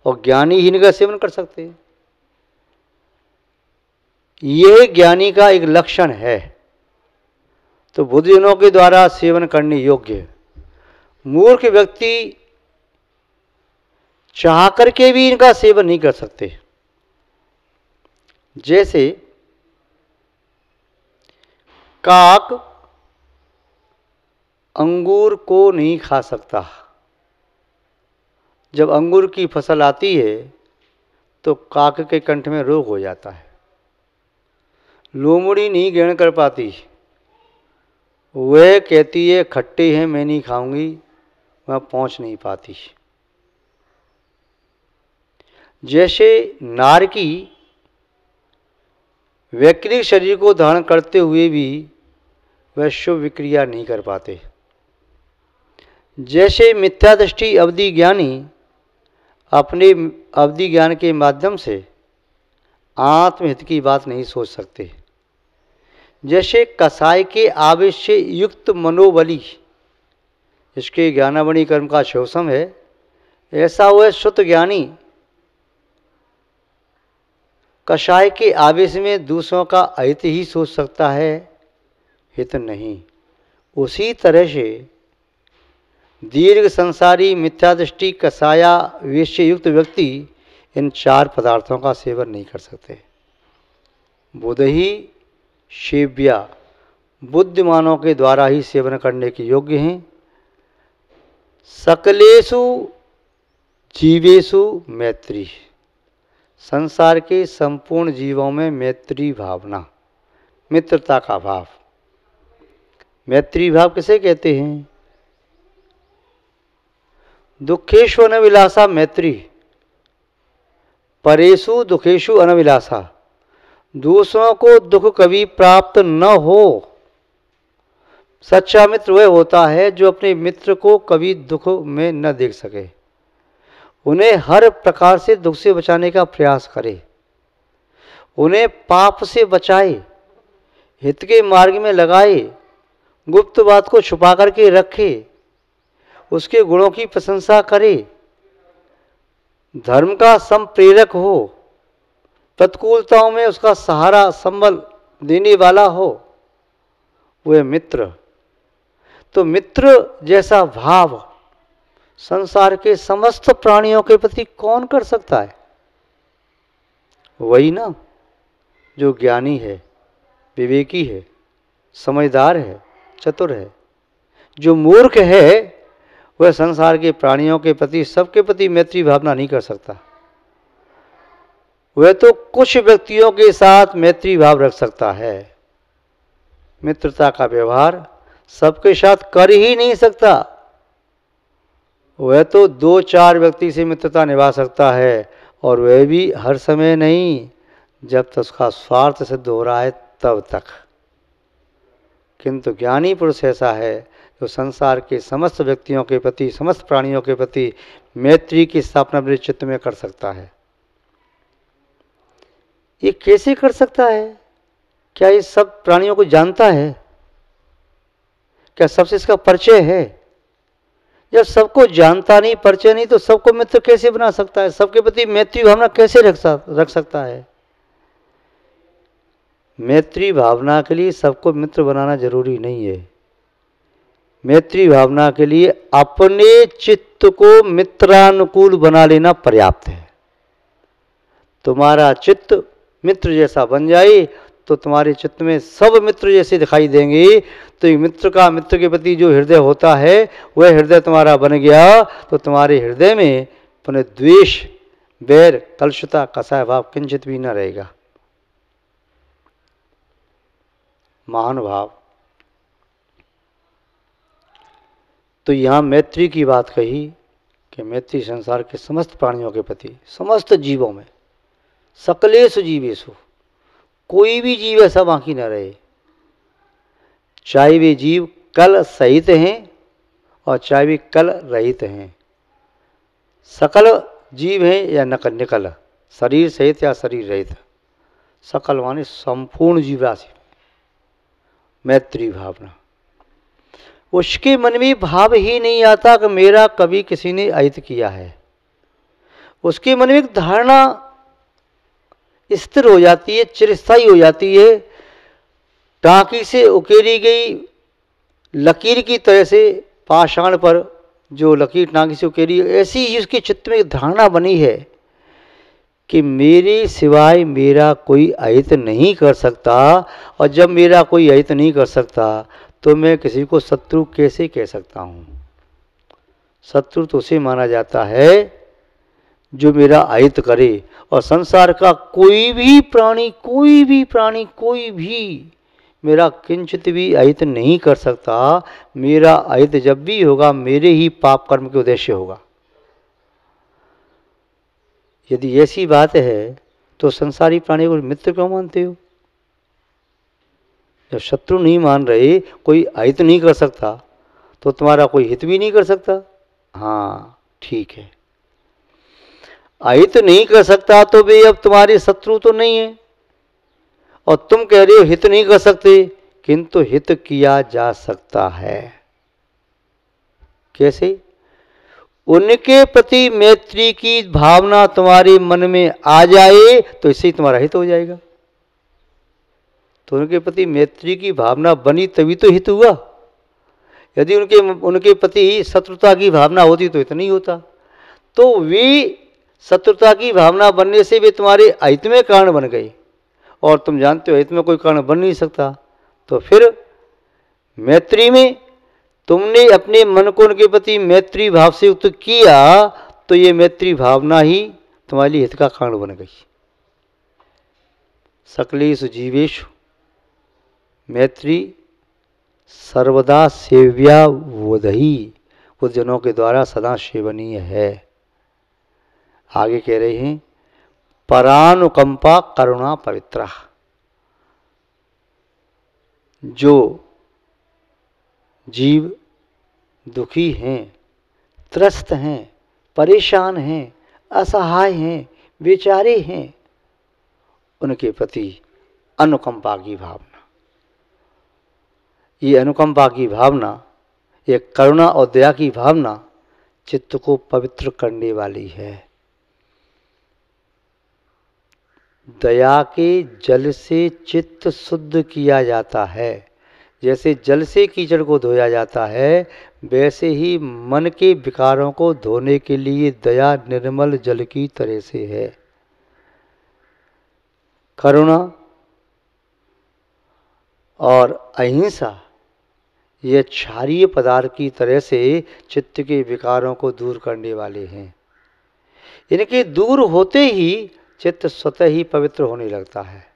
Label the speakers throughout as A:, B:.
A: और ज्ञानी ही इनका सेवन कर सकते हैं। यह ज्ञानी का एक लक्षण है, तो बुद्धिजनों के द्वारा सेवन करने योग्य है। मूर्ख व्यक्ति चाह करके भी इनका सेवन नहीं कर सकते। जैसे काक अंगूर को नहीं खा सकता। जब अंगूर की फसल आती है तो काक के कंठ में रोग हो जाता है, लोमड़ी नहीं ग्रहण कर पाती। वह कहती है खट्टे हैं मैं नहीं खाऊंगी, वह पहुंच नहीं पाती। जैसे नारकी वैकृतिक शरीर को धारण करते हुए भी वह शुभ विक्रिया नहीं कर पाते। जैसे मिथ्या दृष्टि अवधि ज्ञानी अपने अवधि ज्ञान के माध्यम से आत्महित की बात नहीं सोच सकते। जैसे कसाय के आवेश से युक्त मनोबली, इसके ज्ञानावणी कर्म का शोषम है, ऐसा वह शुद्ध ज्ञानी कषाय के आवेश में दूसरों का अहित ही सोच सकता है, हित नहीं। उसी तरह से दीर्घ संसारी मिथ्यादृष्टि कषाया वेश युक्त व्यक्ति इन चार पदार्थों का सेवन नहीं कर सकते। बुधही सेव्या बुद्धिमानों के द्वारा ही सेवन करने के योग्य हैं। सकलेषु जीवेषु मैत्री, संसार के संपूर्ण जीवों में मैत्री भावना, मित्रता का भाव। मैत्री भाव किसे कहते हैं? दुखेषु अनभिलाषा मैत्री, परेषु दुखेषु अनभिलाषा। दूसरों को दुख कभी प्राप्त न हो। सच्चा मित्र वह होता है जो अपने मित्र को कभी दुख में न देख सके, उन्हें हर प्रकार से दुख से बचाने का प्रयास करे, उन्हें पाप से बचाए, हित के मार्ग में लगाए, गुप्त बात को छुपा करके रखे, उसके गुणों की प्रशंसा करे, धर्म का संप्रेरक हो, प्रतिकूलताओं में उसका सहारा संबल देने वाला हो, वह मित्र। तो मित्र जैसा भाव संसार के समस्त प्राणियों के प्रति कौन कर सकता है? वही ना जो ज्ञानी है, विवेकी है, समझदार है, चतुर है। जो मूर्ख है वह संसार के प्राणियों के प्रति, सबके प्रति मैत्री भावना नहीं कर सकता। वह तो कुछ व्यक्तियों के साथ मैत्री भाव रख सकता है, मित्रता का व्यवहार सबके साथ कर ही नहीं सकता। वह तो 2-4 व्यक्ति से मित्रता निभा सकता है, और वह भी हर समय नहीं, जब तक उसका स्वार्थ सिद्ध हो रहा है तब तक। किंतु ज्ञानी पुरुष ऐसा है जो संसार के समस्त व्यक्तियों के प्रति, समस्त प्राणियों के प्रति मैत्री की स्थापना अपने चित्त में कर सकता है। ये कैसे कर सकता है? क्या ये सब प्राणियों को जानता है? क्या सबसे इसका परिचय है? जब सबको जानता नहीं, परिचय नहीं, तो सबको मित्र कैसे बना सकता है? सबके प्रति मैत्री भावना कैसे रख सकता है? मैत्री भावना के लिए सबको मित्र बनाना जरूरी नहीं है। मैत्री भावना के लिए अपने चित्त को मित्रानुकूल बना लेना पर्याप्त है। तुम्हारा चित्त मित्र जैसा बन जाए तो तुम्हारे चित्त में सब मित्र जैसे दिखाई देंगे। तो एक मित्र के प्रति जो हृदय होता है वह हृदय तुम्हारा बन गया, तो तुम्हारे हृदय में पुनः द्वेष, बैर, कलुषता, कसाय भाव किंचित भी न रहेगा। महानुभाव, तो यहाँ मैत्री की बात कही कि मैत्री संसार के समस्त प्राणियों के प्रति, समस्त जीवों में, सकलेषु जीवेषु, कोई भी जीव ऐसा बाकी न रहे, चाहे वे जीव कल सहित हैं और चाहे वे कल रहित हैं। सकल जीव हैं या निकल, शरीर सहित या शरीर रहित, सकल माने संपूर्ण जीव राशि। मैत्री भावना, उसके मन में भाव ही नहीं आता कि मेरा कभी किसी ने अहित किया है। उसके मन में एक धारणा स्थिर हो जाती है, चिरस्थायी हो जाती है। टांकी से उकेरी गई लकीर की तरह से पाषाण पर जो लकीर टांकी से उकेरी, ऐसी ही उसके चित्त में एक धारणा बनी है कि मेरे सिवाय मेरा कोई अहित नहीं कर सकता, और जब मेरा कोई अहित नहीं कर सकता तो मैं किसी को शत्रु कैसे कह सकता हूँ। शत्रु तो उसे माना जाता है जो मेरा अहित करे, और संसार का कोई भी प्राणी कोई भी मेरा किंचित भी अहित नहीं कर सकता। मेरा अहित जब भी होगा मेरे ही पाप कर्म के उद्देश्य होगा। यदि ऐसी बात है तो संसारी प्राणी को मित्र क्यों मानते हो? जब शत्रु नहीं मान रहे, कोई अहित नहीं कर सकता, तो तुम्हारा कोई हित भी नहीं कर सकता। हाँ ठीक है, अहित नहीं कर सकता तो वे अब तुम्हारे शत्रु तो नहीं है, और तुम कह रहे हो हित नहीं कर सकते, किंतु हित किया जा सकता है। कैसे? उनके प्रति मैत्री की भावना तुम्हारे मन में आ जाए तो इससे ही तुम्हारा हित हो जाएगा। तो उनके प्रति मैत्री की भावना बनी तभी तो हित हुआ। यदि उनके प्रति शत्रुता की भावना होती तो हित नहीं होता। तो वे शत्रुता की भावना बनने से वे तुम्हारे अहित में कारण बन गए, और तुम जानते हो हित में कोई कारण बन नहीं सकता। तो फिर मैत्री में तुमने अपने मन को उनके प्रति मैत्री भाव से युक्त किया, तो ये मैत्री भावना ही तुम्हारे लिए हित का कारण बन गई। सकलेषु जीवेषु मैत्री सर्वदा सेव्या वोदही, उस जनों के द्वारा सदा सेवनीय है। आगे कह रहे हैं परानुकंपा करुणा पवित्रा। जो जीव दुखी हैं, त्रस्त हैं, परेशान हैं, असहाय हैं, बेचारे हैं, उनके प्रति अनुकंपा की भावना, ये अनुकंपा की भावना, ये करुणा और दया की भावना चित्त को पवित्र करने वाली है। दया के जल से चित्त शुद्ध किया जाता है। जैसे जल से कीचड़ को धोया जाता है, वैसे ही मन के विकारों को धोने के लिए दया निर्मल जल की तरह से है। करुणा और अहिंसा ये क्षारीय पदार्थ की तरह से चित्त के विकारों को दूर करने वाले हैं। इनके दूर होते ही चित्त स्वतः ही पवित्र होने लगता है,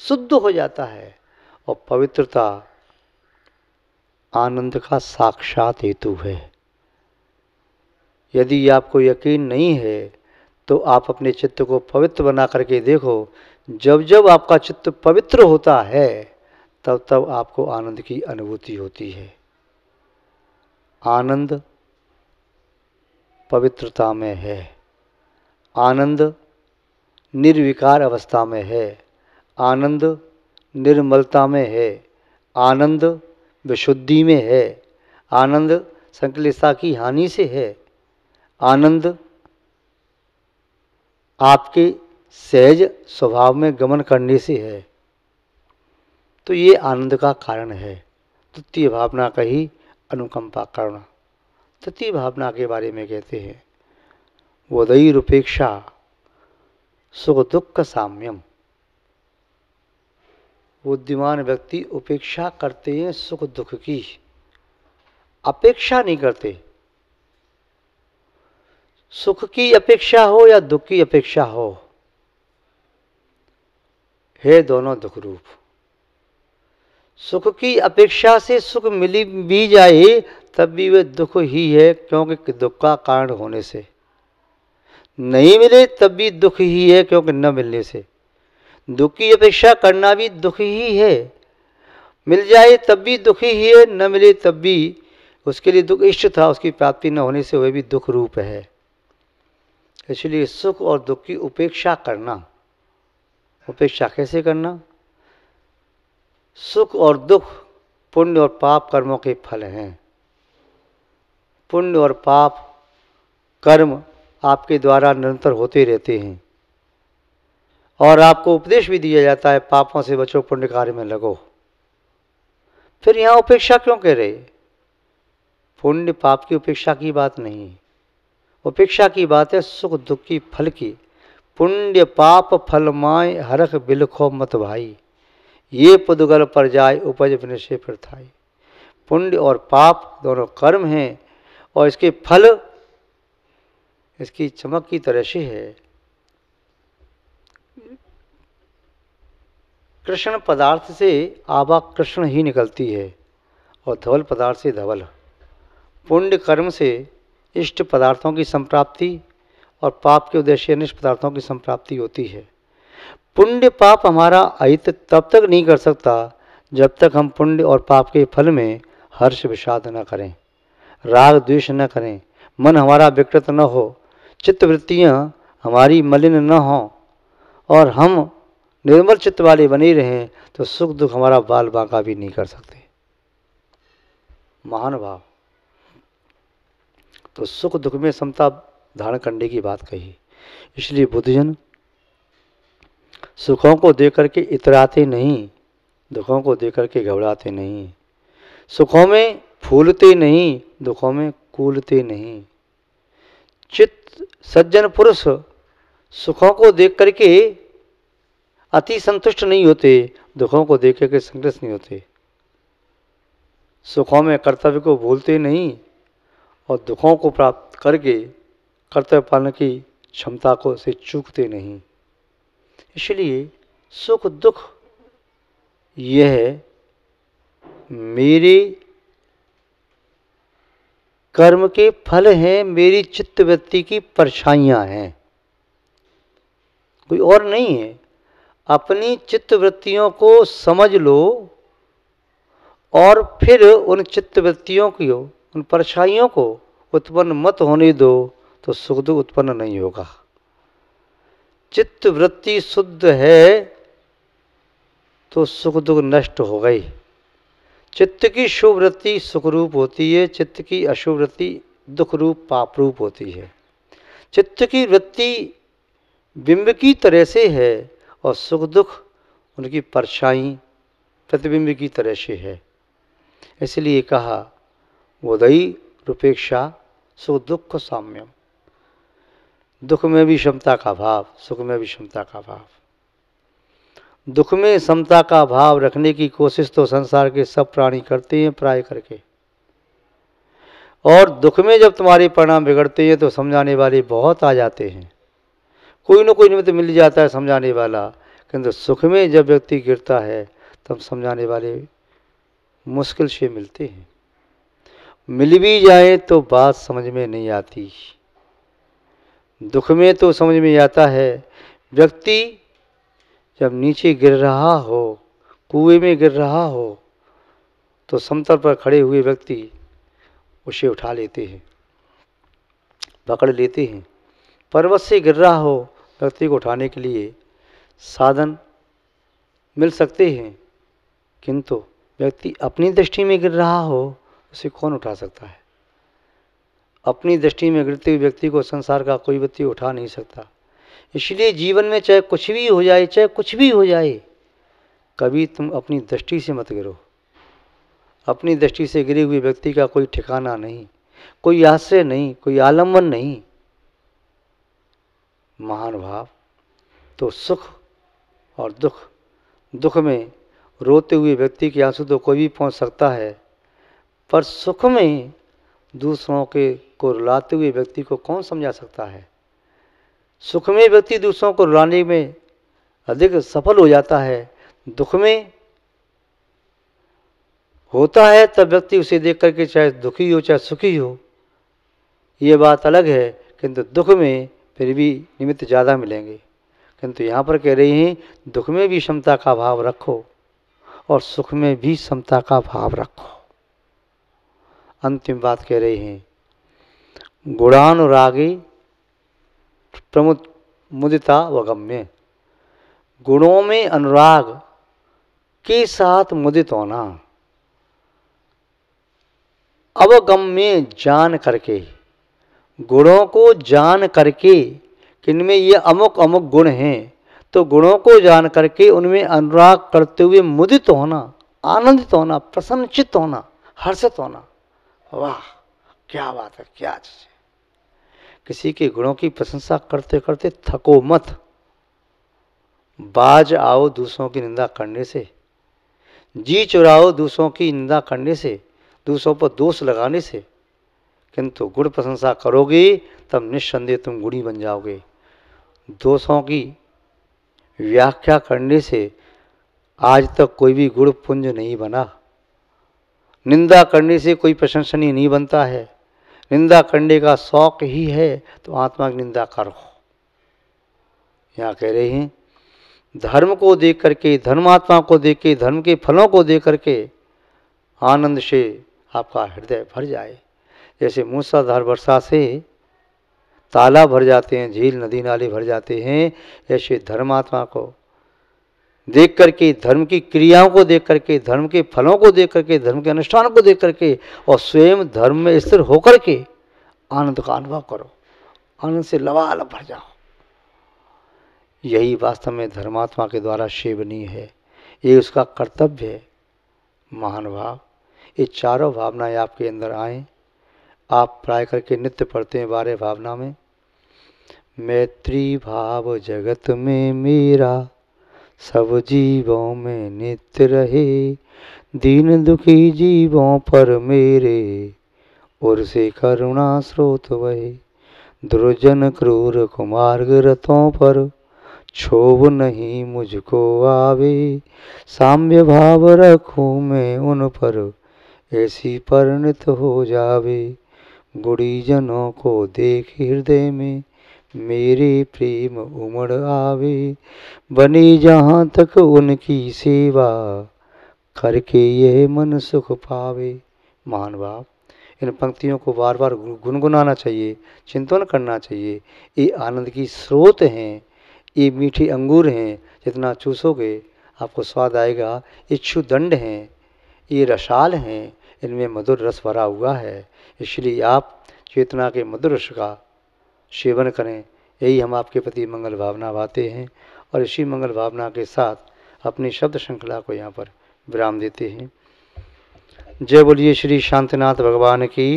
A: शुद्ध हो जाता है, और पवित्रता आनंद का साक्षात हेतु है। यदि आपको यकीन नहीं है तो आप अपने चित्त को पवित्र बना करके देखो। जब जब आपका चित्त पवित्र होता है तब तब आपको आनंद की अनुभूति होती है। आनंद पवित्रता में है, आनंद निर्विकार अवस्था में है, आनंद निर्मलता में है, आनंद विशुद्धि में है, आनंद संकलिष्ठता की हानि से है, आनंद आपके सहज स्वभाव में गमन करने से है। तो ये आनंद का कारण है। तृतीय भावना का ही अनुकंपा करना। तृतीय भावना के बारे में कहते हैं वोदैरुपेक्षा सुख दुख साम्यम। बुद्धिमान व्यक्ति उपेक्षा करते हैं सुख दुख की, अपेक्षा नहीं करते। सुख की अपेक्षा हो या दुख की अपेक्षा हो, है दोनों दुख रूप। सुख की अपेक्षा से सुख मिली भी जाए तब भी वह दुख ही है, क्योंकि दुख का कारण होने से। नहीं मिले तब भी दुख ही है, क्योंकि न मिलने से। दुख की अपेक्षा करना भी दुख ही है, मिल जाए तब भी दुख ही है, न मिले तब भी उसके लिए दुख इष्ट था, उसकी प्राप्ति न होने से वह भी दुख रूप है। इसलिए सुख और दुख की उपेक्षा करना। उपेक्षा कैसे करना? सुख और दुख पुण्य और पाप कर्मों के फल हैं। पुण्य और पाप कर्म आपके द्वारा निरंतर होते रहते हैं और आपको उपदेश भी दिया जाता है, पापों से बचो, पुण्य कार्य में लगो। फिर यहाँ उपेक्षा क्यों कह रहे? पुण्य पाप की उपेक्षा की बात नहीं, उपेक्षा की बात है सुख दुख की फल की। पुण्य पाप फल माय हरख बिलखो मत भाई, ये पुदगल पर जाए उपज विनशे प्रथाई। पुण्य और पाप दोनों कर्म हैं और इसके फल इसकी चमक की तरह से है। कृष्ण पदार्थ से आभा कृष्ण ही निकलती है और धवल पदार्थ से धवल। पुण्य कर्म से इष्ट पदार्थों की संप्राप्ति और पाप के उद्देश्य अनिष्ट पदार्थों की संप्राप्ति होती है। पुण्य पाप हमारा अहित तब तक नहीं कर सकता जब तक हम पुण्य और पाप के फल में हर्ष विषाद न करें, राग द्वेष न करें, मन हमारा विकृत न हो, चित्तवृत्तियाँ हमारी मलिन न हों और हम निर्मल चित्त वाले बने रहें, तो सुख दुख हमारा बाल बांका भी नहीं कर सकते। महान भाव। तो सुख दुख में समता धारण करने की बात कही। इसलिए बुद्धजन सुखों को देख करके इतराते नहीं, दुखों को देख करके घबराते नहीं, सुखों में फूलते नहीं, दुखों में कूलते नहीं। चित्त सज्जन पुरुष सुखों को देख करके अति संतुष्ट नहीं होते, दुखों को देख करके संतुष्ट नहीं होते। सुखों में कर्तव्य को भूलते नहीं और दुखों को प्राप्त करके कर्तव्य पालन की क्षमता को से चूकते नहीं। इसलिए सुख दुख यह मेरे कर्म के फल हैं, मेरी चित्तवृत्ति की परछाइयाँ हैं, कोई और नहीं है। अपनी चित्तवृत्तियों को समझ लो और फिर उन चित्तवृत्तियों की उन परछाइयों को उत्पन्न मत होने दो, तो सुख दुख उत्पन्न नहीं होगा। चित्तवृत्ति शुद्ध है तो सुख दुख नष्ट हो गई। चित्त की शुभ वृत्ति सुख रूप होती है, चित्त की अशुभ वृत्ति दुख रूप पाप रूप होती है। चित्त की वृत्ति बिंब की तरह से है और सुख दुख उनकी परछाई प्रतिबिंब की तरह से है। इसलिए कहा उदयी रूपेक्षा सुख दुख को साम्यम। दुख में भी क्षमता का भाव, सुख में भी क्षमता का भाव। दुख में समता का भाव रखने की कोशिश तो संसार के सब प्राणी करते हैं प्राय करके, और दुख में जब तुम्हारे परिणाम बिगड़ते हैं तो समझाने वाले बहुत आ जाते हैं, कोई न कोई निमित्त मिल जाता है समझाने वाला। किंतु सुख में जब व्यक्ति गिरता है तब समझाने वाले मुश्किल से मिलते हैं। मिल भी जाए तो बात समझ में नहीं आती। दुख में तो समझ में आता है। व्यक्ति जब नीचे गिर रहा हो, कुएं में गिर रहा हो, तो समतल पर खड़े हुए व्यक्ति उसे उठा लेते हैं, पकड़ लेते हैं। पर्वत से गिर रहा हो, व्यक्ति को उठाने के लिए साधन मिल सकते हैं, किंतु व्यक्ति अपनी दृष्टि में गिर रहा हो, उसे कौन उठा सकता है? अपनी दृष्टि में गिरते हुए व्यक्ति को संसार का कोई व्यक्ति उठा नहीं सकता। इसलिए जीवन में चाहे कुछ भी हो जाए, चाहे कुछ भी हो जाए, कभी तुम अपनी दृष्टि से मत गिरो। अपनी दृष्टि से गिरे हुए व्यक्ति का कोई ठिकाना नहीं, कोई आश्रय नहीं, कोई आलम्बन नहीं। महान भाव। तो सुख और दुख, दुख में रोते हुए व्यक्ति के आंसू तो कोई भी पहुंच सकता है, पर सुख में दूसरों के को रुलाते हुए व्यक्ति को कौन समझा सकता है? सुख में व्यक्ति दूसरों को रुलाने में अधिक सफल हो जाता है, दुख में होता है तब व्यक्ति उसे देख करके चाहे दुखी हो चाहे सुखी हो, ये बात अलग है। किंतु दुख में फिर भी निमित्त ज़्यादा मिलेंगे। किंतु यहाँ पर कह रही हैं दुख में भी समता का भाव रखो और सुख में भी समता का भाव रखो। अंतिम बात कह रहे हैं गुणानुरागी मुदिता वगम्य। गुणों में अनुराग के साथ मुदित होना, अवगम्य जान करके, गुणों को जान करके कि इनमें ये अमुक अमुक गुण हैं, तो गुणों को जान करके उनमें अनुराग करते हुए मुदित होना, आनंदित होना, प्रसन्नचित्त होना, हर्षित होना। वाह क्या बात है, क्या चीज है। किसी के गुणों की प्रशंसा करते करते थको मत। बाज आओ दूसरों की निंदा करने से, जी चुराओ दूसरों की निंदा करने से, दूसरों पर दोष लगाने से, किंतु गुण प्रशंसा करोगे तब निस्संदेह तुम गुणी बन जाओगे। दोषों की व्याख्या करने से आज तक कोई भी गुण पुंज नहीं बना। निंदा करने से कोई प्रशंसनीय नहीं बनता है। निंदा करने का शौक ही है तो आत्मा की निंदा करो। यहाँ कह रहे हैं धर्म को देख करके, धर्मात्मा को देख के, धर्म के फलों को देख करके आनंद से आपका हृदय भर जाए। जैसे मूसलाधार वर्षा से तालाब भर जाते हैं, झील नदी नाले भर जाते हैं, ऐसे धर्मात्मा को देख करके, धर्म की क्रियाओं को देख करके, धर्म के फलों को देख करके, धर्म के अनुष्ठान को देख करके और स्वयं धर्म में स्थिर होकर के आनंद का अनुभव करो। आनंद से लबालब भर जाओ। यही वास्तव में धर्मात्मा के द्वारा सेवनीय है, ये उसका कर्तव्य है। महानुभाव, ये चारों भावनाएं आपके अंदर आएँ। आप प्राय करके नित्य पढ़ते हैं 12 भावना में, मैत्री भाव जगत में मेरा सब जीवों में नित्य रहे, दीन दुखी जीवों पर मेरे और से करुणा स्रोत वहे, दुर्जन क्रूर कुमार्ग रथों पर क्षोभ नहीं मुझको आवे, साम्य भाव रखूं मैं उन पर ऐसी परिणत हो जावे, गुणीजनों को देख हृदय में मेरे प्रेम उमड़ आवे, बने जहाँ तक उनकी सेवा करके यह मन सुख पावे। महानुभाव, इन पंक्तियों को बार बार गुनगुनाना चाहिए, चिंतन करना चाहिए। ये आनंद की स्रोत हैं, ये मीठे अंगूर हैं, जितना चूसोगे आपको स्वाद आएगा। ये क्षुदंड हैं, ये रसाल हैं, इनमें मधुर रस भरा हुआ है। इसलिए आप चेतना के मधुर रस का सेवन करें। यही हम आपके प्रति मंगल भावना भाते हैं और इसी मंगल भावना के साथ अपनी शब्द श्रृंखला को यहाँ पर विराम देते हैं। जय बोलिए श्री शांतिनाथ भगवान की।